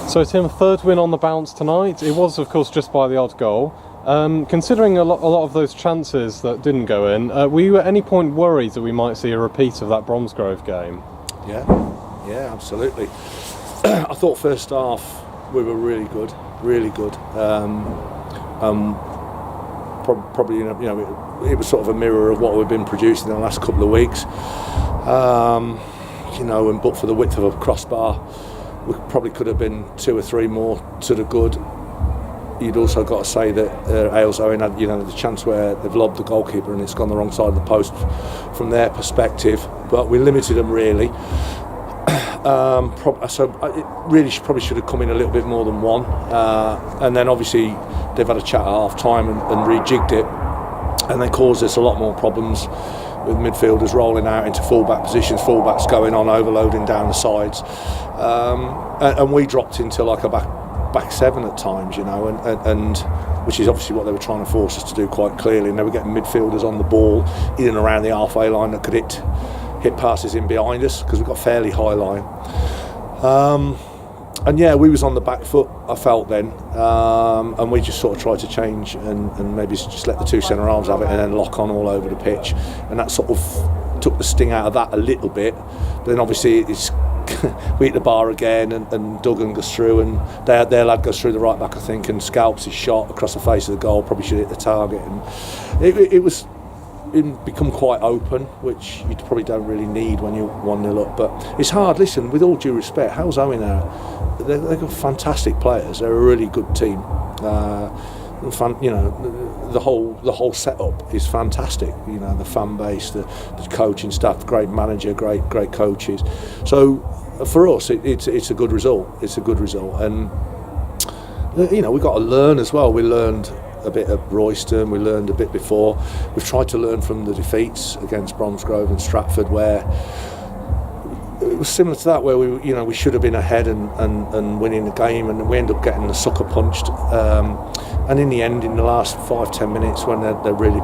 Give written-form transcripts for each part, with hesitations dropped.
So Tim, third win on the bounce tonight. It was, of course, just by the odd goal. Considering a lot of those chances that didn't go in, were you at any point worried that we might see a repeat of that Bromsgrove game? Yeah, absolutely. I thought first half we were really good. Probably, it was sort of a mirror of what we've been producing in the last couple of weeks. And but for the width of a crossbar, we probably could have been 2 or 3 more to the good. You'd also got to say that Halesowen had, the chance where they've lobbed the goalkeeper and it's gone the wrong side of the post from their perspective. But we limited them really. So it really probably should have come in a little bit more than one. And then obviously they've had a chat at half time and rejigged it, and they caused us a lot more problems with midfielders rolling out into fullback positions, fullbacks going on, overloading down the sides, and we dropped into like a back 7 at times, and which is obviously what they were trying to force us to do quite clearly. And they were getting midfielders on the ball in and around the halfway line that could hit passes in behind us because we've got a fairly high line. And yeah, we was on the back foot, I felt then, and we just sort of tried to change and maybe just let the 2 centre halves have it and then lock on all over the pitch, and that sort of took the sting out of that a little bit. But then obviously it's we hit the bar again, and Duggan goes through, and their lad goes through the right back, I think, and scalps his shot across the face of the goal. Probably should hit the target, and it become quite open, which you probably don't really need when you're 1-0 up. But it's hard. Listen, with all due respect, Halesowen now, they've got fantastic players. They're a really good team. The whole setup is fantastic. The fan base, the coaching staff, great manager, great coaches. So for us, it's a good result. It's a good result, and we've got to learn as well. We learned a bit at Royston, we learned a bit before. We've tried to learn from the defeats against Bromsgrove and Stratford, where it was similar to that, where we should have been ahead and winning the game, and we end up getting the sucker punched. And in the end, in the last 5-10 minutes, when they're really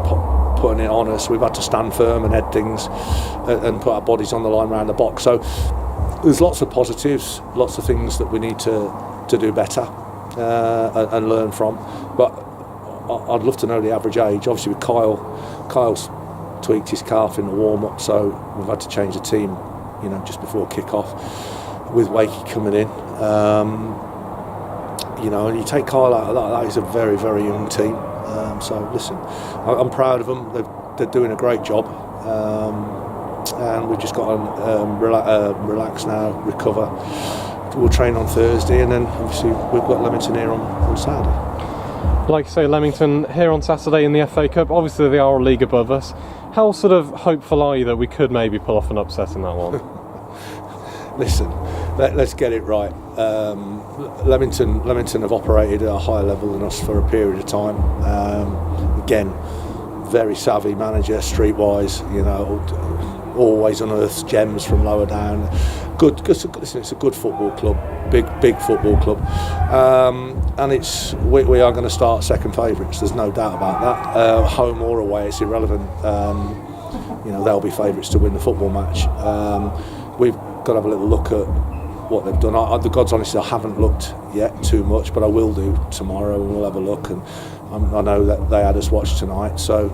putting it on us, we've had to stand firm and head things and put our bodies on the line around the box. So there's lots of positives, lots of things that we need to do better and learn from. But I'd love to know the average age. Obviously with Kyle's tweaked his calf in the warm-up, so we've had to change the team, just before kick-off, with Wakey coming in. And you take Kyle out of that is a very, very young team. So listen, I'm proud of them. They're doing a great job. And we've just got to relax now, recover. We'll train on Thursday, and then obviously we've got Leamington here on Saturday. Like you say, Leamington here on Saturday in the FA Cup. Obviously they are a league above us. How sort of hopeful are you that we could maybe pull off an upset in that one? Listen, let's get it right. Leamington have operated at a higher level than us for a period of time. Again, very savvy manager, streetwise. Always unearths gems from lower down. Good. Listen, it's a good football club, big football club, and we are going to start second favourites. There's no doubt about that. Home or away, it's irrelevant. They'll be favourites to win the football match. We've got to have a little look at what they've done. The God's honest, I haven't looked yet too much, but I will do tomorrow, and we'll have a look. And I know that they had us watch tonight, so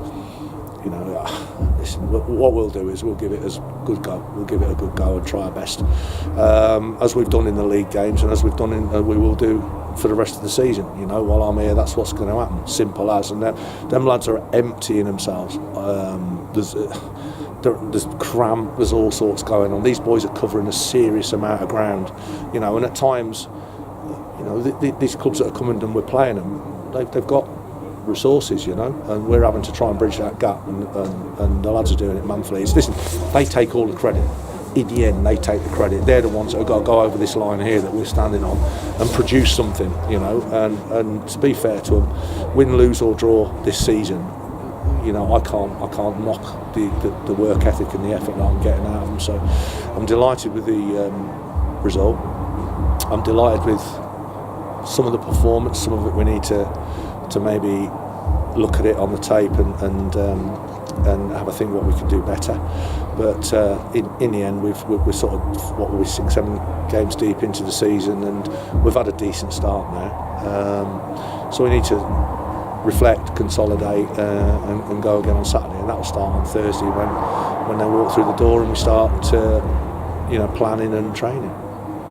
listen, what we'll do is we'll give it a good go. We'll give it a good go and try our best, as we've done in the league games, and as we've done we will do for the rest of the season. While I'm here, that's what's going to happen. Simple as. And them lads are emptying themselves. There's cramp, there's all sorts going on. These boys are covering a serious amount of ground, and at times, these clubs that are coming and we're playing them, they've got resources, and we're having to try and bridge that gap, and the lads are doing it manfully. Listen, they take all the credit. In the end, they take the credit. They're the ones that have got to go over this line here that we're standing on and produce something, and to be fair to them, win, lose or draw this season, I can't knock the work ethic and the effort that I'm getting out of them. So I'm delighted with the result. I'm delighted with some of the performance. Some of it we need to maybe look at it on the tape and have a think what we can do better. But in the end, we're sort of, what were we, 6-7 games deep into the season, and we've had a decent start now. So we need to reflect, consolidate, and go again on Saturday, and that will start on Thursday when they walk through the door and we start planning and training.